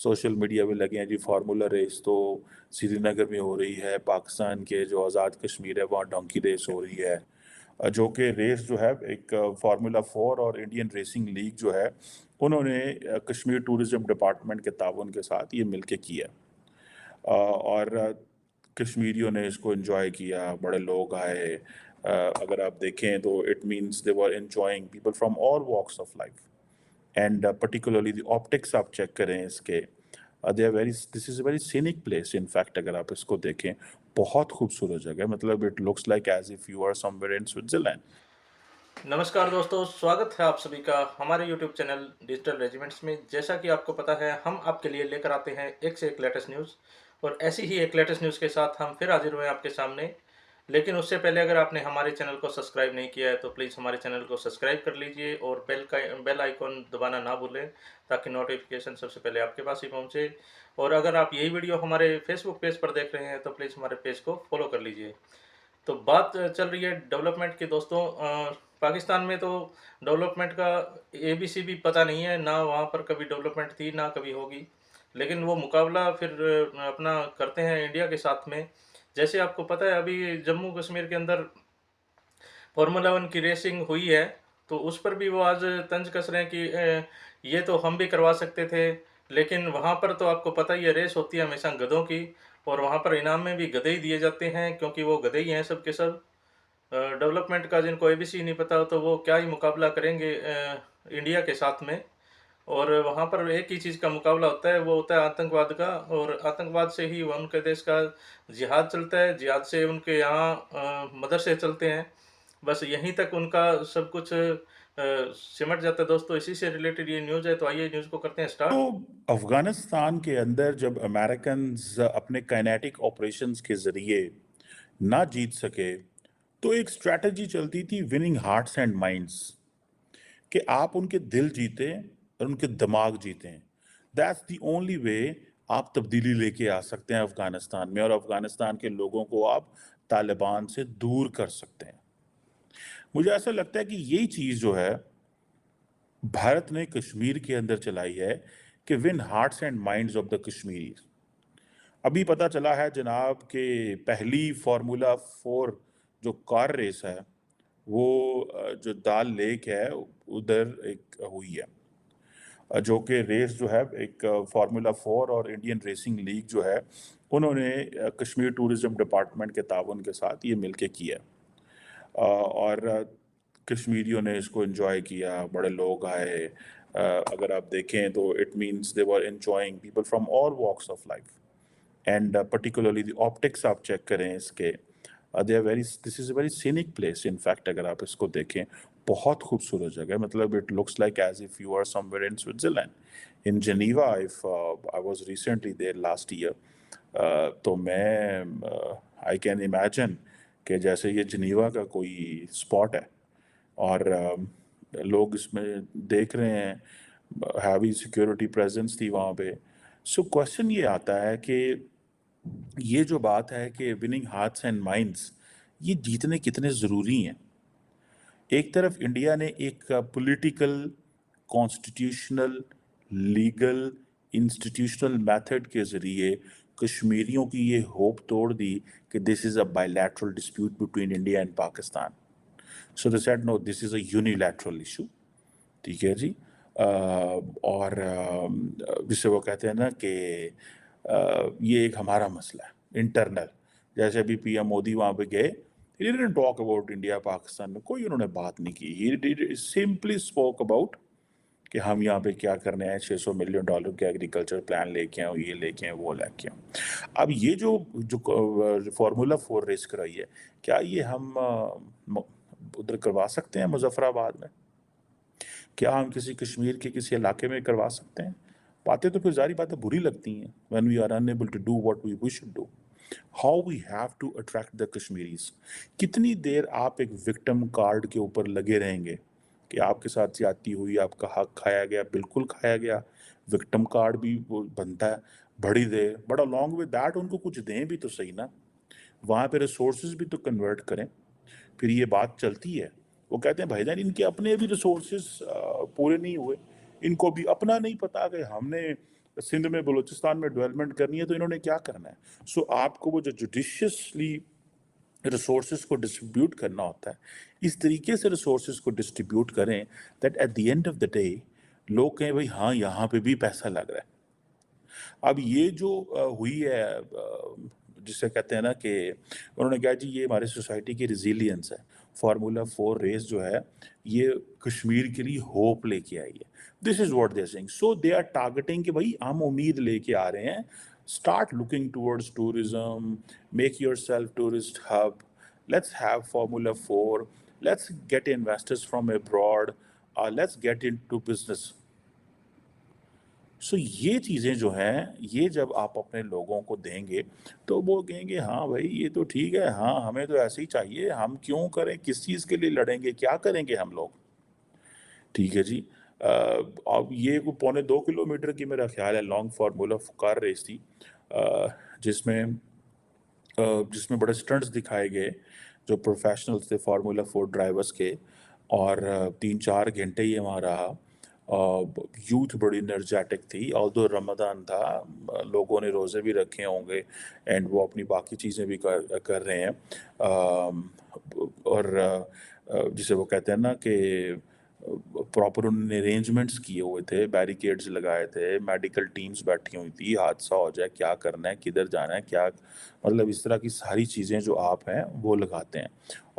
Social media पे लगे हैं जी फार्मूला रेस तो श्रीनगर में हो रही है, पाकिस्तान के जो आज़ाद कश्मीर है वहाँ डोंकी रेस हो रही है। जो कि रेस जो है एक फार्मूला 4 और इंडियन रेसिंग लीग जो है उन्होंने कश्मीर टूरिज्म डिपार्टमेंट के ताउन के साथ ये मिलके किया और कश्मीरियों ने इसको एंजॉय किया, बड़े लोग आए। अगर आप देखें तो it means they were enjoying people from all walks of life and particularly the optics आप चेक करें इसके, they are very, this is a very scenic place. In fact अगर आप इसको देखें बहुत खूबसूरत जगह, मतलब it looks like as if you are somewhere in Switzerland. नमस्कार दोस्तों, स्वागत है आप सभी का हमारे YouTube चैनल डिजिटल रेजिमेंट्स में। जैसा कि आपको पता है, हम आपके लिए लेकर आते हैं एक से एक लेटेस्ट न्यूज़, और ऐसी ही एक लेटेस्ट न्यूज़ के साथ हम फिर हाजिर हुए हैं आपके सामने। लेकिन उससे पहले अगर आपने हमारे चैनल को सब्सक्राइब नहीं किया है तो प्लीज़ हमारे चैनल को सब्सक्राइब कर लीजिए और बेल आइकॉन दबाना ना भूलें, ताकि नोटिफिकेशन सबसे पहले आपके पास ही पहुँचे। और अगर आप यही वीडियो हमारे फेसबुक पेज पर देख रहे हैं तो प्लीज़ हमारे पेज को फॉलो कर लीजिए। तो बात चल रही है डेवलपमेंट की दोस्तों। पाकिस्तान में तो डेवलपमेंट का एबीसी भी पता नहीं है, ना वहाँ पर कभी डेवलपमेंट थी ना कभी होगी। लेकिन वो मुकाबला फिर अपना करते हैं इंडिया के साथ में। जैसे आपको पता है, अभी जम्मू कश्मीर के अंदर फार्मूला 1 की रेसिंग हुई है, तो उस पर भी वो आज तंज कस रहे हैं कि ये तो हम भी करवा सकते थे। लेकिन वहाँ पर तो आपको पता ही है, रेस होती है हमेशा गधों की, और वहाँ पर इनाम में भी गधे ही दिए जाते हैं, क्योंकि वो गधे ही हैं सब के सब। डेवलपमेंट का जिनको एबीसी नहीं पता हो तो वो क्या ही मुकाबला करेंगे इंडिया के साथ में। और वहाँ पर एक ही चीज़ का मुकाबला होता है, वो होता है आतंकवाद का, और आतंकवाद से ही उनके देश का जिहाद चलता है, जिहाद से उनके यहाँ मदरसे चलते हैं। बस यहीं तक उनका सब कुछ सिमट जाता है दोस्तों। इसी से रिलेटेड ये न्यूज़ है, तो आइए न्यूज़ को करते हैं तो स्टार्ट। अफगानिस्तान के अंदर जब अमेरिकन्स अपने काइनेटिक ऑपरेशंस के जरिए ना जीत सके तो एक स्ट्रैटेजी चलती थी विनिंग हार्ट्स एंड माइंड्स, कि आप उनके दिल जीतें और उनके दिमाग जीतें। दैट्स द ओनली वे आप तब्दीली लेके आ सकते हैं अफगानिस्तान में, और अफगानिस्तान के लोगों को आप तालिबान से दूर कर सकते हैं। मुझे ऐसा लगता है कि यही चीज़ जो है भारत ने कश्मीर के अंदर चलाई है, कि win hearts and minds of the Kashmiri. अभी पता चला है जनाब कि पहली फार्मूला 4 जो कार रेस है वो जो दाल लेक है उधर एक हुई है। जो कि रेस जो है एक फार्मूला 4 और इंडियन रेसिंग लीग जो है उन्होंने कश्मीर टूरिज्म डिपार्टमेंट के ताउन के साथ ये मिलके किया। और कश्मीरियों ने इसको एंजॉय किया, बड़े लोग आए। अगर आप देखें तो it means they were enjoying people from all walks of life and particularly the optics आप चेक करें इसके, they are very, this is a very scenic place. In fact अगर आप इसको देखें बहुत खूबसूरत जगह, मतलब it looks like as if you are somewhere in Switzerland in Geneva. If I was recently there last year, तो मैं आई कैन इमेजिन कि जैसे ये जनीवा का कोई स्पॉट है और लोग इसमें देख रहे हैं, हैवी सिक्योरिटी प्रेजेंस थी वहाँ पे। सो क्वेश्चन ये आता है कि ये जो बात है कि विनिंग हार्ट्स एंड माइंड्स, ये जीतने कितने ज़रूरी हैं। एक तरफ इंडिया ने एक political, constitutional, legal, institutional method के ज़रिए कश्मीरियों की ये होप तोड़ दी कि this is a bilateral dispute between India and Pakistan. So they said no, this is a unilateral issue. ठीक है जी। और जिसे वो कहते हैं ना कि ये एक हमारा मसला है इंटरनल। जैसे अभी पीएम मोदी वहाँ पे गए, he didn't talk about India Pakistan में कोई उन्होंने बात नहीं की। He did simply spoke about कि हम यहाँ पे क्या करने आए, $600 मिलियन के एग्रीकल्चर प्लान लेके आए, ये लेके आए, वो लेके आए। अब ये जो जो फार्मूला 4 रेस कराई है, क्या ये हम उधर करवा सकते हैं मुजफ्फराबाद में? क्या हम किसी कश्मीर के किसी इलाके में करवा सकते हैं? बातें तो फिर ज़ाहिर बात है बुरी लगती हैं, when we are unable to do what we should do. How we have to attract the Kashmiris. कितनी देर आप एक विक्टिम कार्ड के ऊपर लगे रहेंगे कि आपके साथ ज्यादती हुई, आपका हक खाया गया? बिल्कुल खाया गया। विक्टिम कार्ड भी वो बनता है, बड़ी देर, बट अलॉन्ग विद दैट उनको कुछ दें भी तो सही ना, वहाँ पे रिसोर्सेज भी तो कन्वर्ट करें। फिर ये बात चलती है, वो कहते हैं भाईजान इनके अपने भी रिसोर्सेज पूरे नहीं हुए, इनको भी अपना नहीं पता कि हमने सिंध में बलूचिस्तान में डेवलपमेंट करनी है तो इन्होंने क्या करना है? सो आपको वो जो जुडिशियसली रिसोर्सेज को डिस्ट्रीब्यूट करना होता है, इस तरीके से रिसोर्सेज को डिस्ट्रीब्यूट करें that at the end of the day लोग कहें भाई हाँ यहाँ पे भी पैसा लग रहा है। अब ये जो हुई है जिसे कहते हैं ना कि उन्होंने कहा जी ये हमारे सोसाइटी की रिजिलियंस है, फार्मूला 4 रेस जो है ये कश्मीर के लिए होप लेके आई है। This is what they are saying. So they are targeting कि भाई हम उम्मीद लेके आ रहे हैं, start looking towards tourism, make yourself tourist hub, let's have Formula 4, let's get investors from abroad, let's get into business. सो ये चीज़ें जो हैं ये जब आप अपने लोगों को देंगे तो वो कहेंगे हाँ भाई ये तो ठीक है, हाँ हमें तो ऐसे ही चाहिए, हम क्यों करें, किस चीज़ के लिए लड़ेंगे, क्या करेंगे हम लोग। ठीक है जी। अब ये को 1.25 किलोमीटर की मेरा ख्याल है लॉन्ग फार्मूला कार रेस थी, जिसमें जिसमें बड़े स्टंट्स दिखाए गए जो प्रोफेशनल्स थे फार्मूला 4 ड्राइवर्स के, और 3-4 घंटे ये वहाँ रहा। यूथ बड़ी एनर्जेटिक थी, ऑल्दो रमज़ान था, लोगों ने रोज़े भी रखे होंगे एंड वो अपनी बाकी चीज़ें भी कर रहे हैं। और जिसे वो कहते हैं ना कि प्रॉपर उन्होंने अरेंजमेंट्स किए हुए थे, बैरिकेड्स लगाए थे, मेडिकल टीम्स बैठी हुई थी, हादसा हो जाए क्या करना है, किधर जाना है, क्या मतलब इस तरह की सारी चीज़ें जो आप हैं वो लगाते हैं।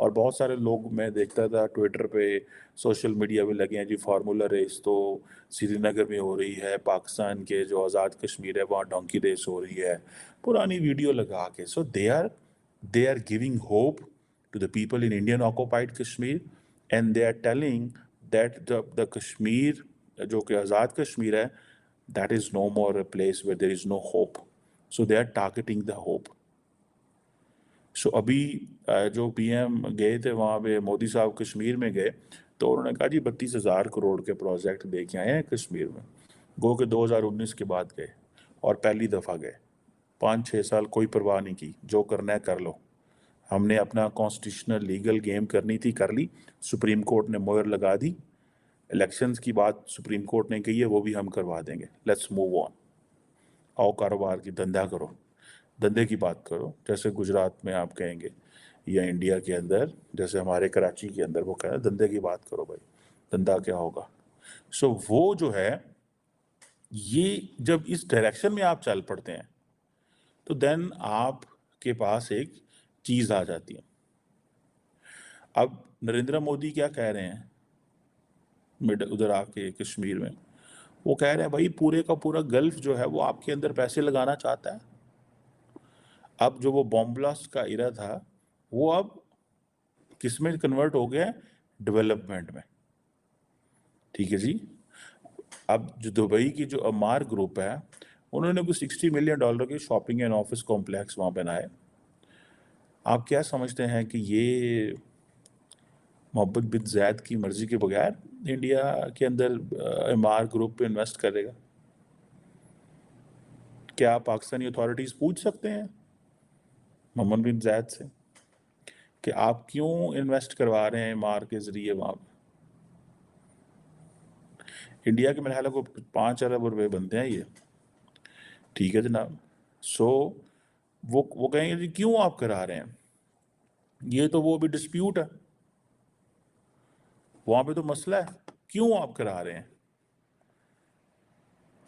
और बहुत सारे लोग मैं देखता था ट्विटर पे, सोशल मीडिया पे लगे हैं जी फार्मूला रेस तो श्रीनगर में हो रही है, पाकिस्तान के जो आज़ाद कश्मीर है वहाँ डोंकी रेस हो रही है, पुरानी वीडियो लगा के। So they are giving hope to the people in Indian occupied Kashmir, and they are telling that the Kashmir जो कि आज़ाद कश्मीर है, that is no more a place where there is no hope. So they are targeting the hope. सो अभी जो PM गए थे वहाँ पे, मोदी साहब कश्मीर में गए तो उन्होंने कहा जी 32,000 करोड़ के प्रोजेक्ट देके आए हैं कश्मीर में। गो के 2019 के बाद गए और पहली दफ़ा गए, 5-6 साल कोई परवाह नहीं की, जो करना है कर लो। हमने अपना कॉन्स्टिट्यूशनल लीगल गेम करनी थी, कर ली, सुप्रीम कोर्ट ने मोहर लगा दी, इलेक्शंस की बात सुप्रीम कोर्ट ने कही है वो भी हम करवा देंगे, लेट्स मूव ऑन। आओ कारोबार की धंधा करो, धंधे की बात करो, जैसे गुजरात में आप कहेंगे या इंडिया के अंदर जैसे हमारे कराची के अंदर वो कह रहे हैं धंधे की बात करो भाई, धंधा क्या होगा। सो वो जो है ये जब इस डायरेक्शन में आप चल पड़ते हैं तो देन आपके पास एक चीज़ आ जाती है। अब नरेंद्र मोदी क्या कह रहे हैं मिडल उधर आके कश्मीर में, वो कह रहे हैं भाई पूरे का पूरा गल्फ जो है वो आपके अंदर पैसे लगाना चाहता है। अब जो वो बॉम्ब ब्लास्ट का इरा था वो अब किस में कन्वर्ट हो गया है, डेवलपमेंट में। ठीक है जी। अब जो दुबई की जो अमार ग्रुप है उन्होंने कुछ $60 मिलियन के शॉपिंग एंड ऑफिस कॉम्प्लेक्स वहाँ बनाए। आप क्या समझते हैं कि ये मोहम्मद बिन ज़ायद की मर्जी के बगैर इंडिया के अंदर एमआर ग्रुप पे इन्वेस्ट करेगा? क्या पाकिस्तानी अथॉरिटीज़ पूछ सकते हैं मोहम्मद बिन ज़ायद से कि आप क्यों इन्वेस्ट करवा रहे हैं एमआर के ज़रिए वहाँ पे? इंडिया के मेरे ख्याल को 5 अरब रुपए बनते हैं ये। ठीक है जनाब। सो वो कहेंगे जी क्यों आप करा रहे हैं, ये तो वो भी डिस्प्यूट है, वहाँ पे तो मसला है, क्यों आप करा रहे हैं।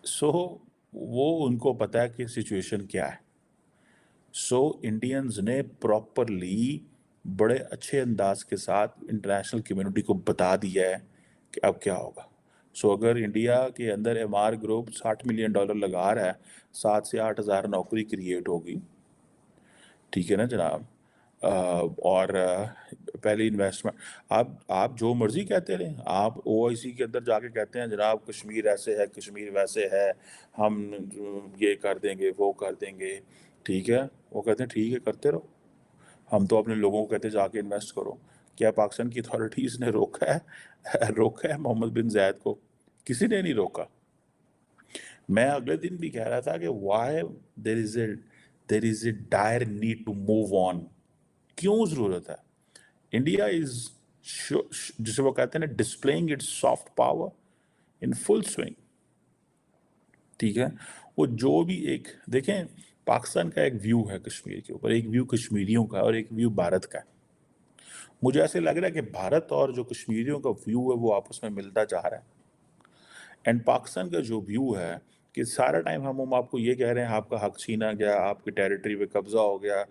सो वो उनको पता है कि सिचुएशन क्या है। सो इंडियंस ने प्रॉपरली बड़े अच्छे अंदाज के साथ इंटरनेशनल कम्युनिटी को बता दिया है कि अब क्या होगा। सो अगर इंडिया के अंदर एमआर ग्रुप $60 मिलियन लगा रहा है, 7 से 8 हज़ार नौकरी क्रिएट होगी। ठीक है ना जनाब। और पहली इन्वेस्टमेंट आप जो मर्जी कहते रहे, आप ओआईसी के अंदर जाके कहते हैं जनाब कश्मीर ऐसे है, कश्मीर वैसे है, हम ये कर देंगे वो कर देंगे। ठीक है, वो कहते हैं ठीक है करते रहो, हम तो अपने लोगों को कहते हैं जाके इन्वेस्ट करो। क्या पाकिस्तान की अथॉरिटीज़ ने रोका है रोका है मोहम्मद बिन ज़ायद को? किसी ने नहीं रोका। मैं अगले दिन भी कह रहा था कि why there is a dire need to move on. क्यों ज़रूरत है? इंडिया इज जिसे वो कहते हैं ना displaying it's soft power in full swing. ठीक है, वो जो भी एक देखें, पाकिस्तान का एक व्यू है कश्मीर के ऊपर, एक व्यू कश्मीरियों का और एक व्यू भारत का है। मुझे ऐसे लग रहा है कि भारत और जो कश्मीरियों का व्यू है वो आपस में मिलता जा रहा है। एंड पाकिस्तान का जो व्यू है कि सारा टाइम हम आपको ये कह रहे हैं आपका हक छीना गया, आपकी टेरिटरी पे कब्जा हो गया,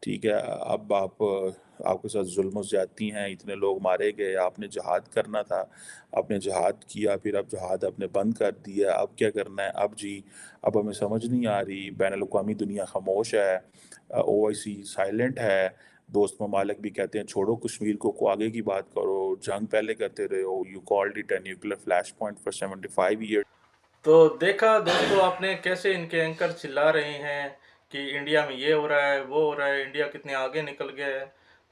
ठीक है, अब आपके साथ जुल्म और ज्यादती हैं, इतने लोग मारे गए, आपने जहाद करना था, आपने जहाद किया, फिर अब जहाद आपने बंद कर दिया, अब क्या करना है, अब जी अब हमें समझ नहीं आ रही, बैन अवी दुनिया खामोश है, ओआईसी साइलेंट है, दोस्त ममालिक भी कहते हैं छोड़ो कश्मीर को आगे की बात करो, जंग पहले करते रहे हो, you called it a nuclear flash point for 75 year. तो देखा दोस्तों आपने कैसे इनके एंकर चिल्ला रहे हैं कि इंडिया में ये हो रहा है, वो हो रहा है, इंडिया कितने आगे निकल गया है।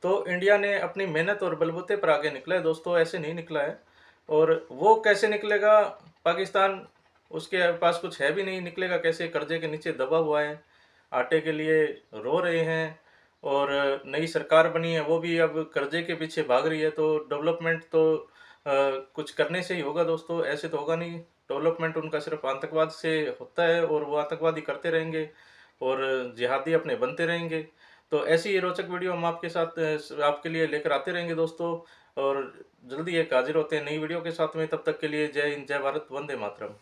तो इंडिया ने अपनी मेहनत और बलबूते पर आगे निकला है दोस्तों, ऐसे नहीं निकला है। और वो कैसे निकलेगा, पाकिस्तान उसके पास कुछ है भी नहीं, निकलेगा कैसे, कर्जे के नीचे दबा हुआ है, आटे के लिए रो रहे हैं। और नई सरकार बनी है, वो भी अब कर्जे के पीछे भाग रही है। तो डेवलपमेंट तो कुछ करने से ही होगा दोस्तों, ऐसे तो होगा नहीं। डेवलपमेंट उनका सिर्फ आतंकवाद से होता है और वो आतंकवादी करते रहेंगे और जिहादी अपने बनते रहेंगे। तो ऐसी ही रोचक वीडियो हम आपके साथ आपके लिए लेकर आते रहेंगे दोस्तों। और जल्दी एक हाजिर होते हैं नई वीडियो के साथ में, तब तक के लिए जय हिंद, जय भारत, वंदे मातरम।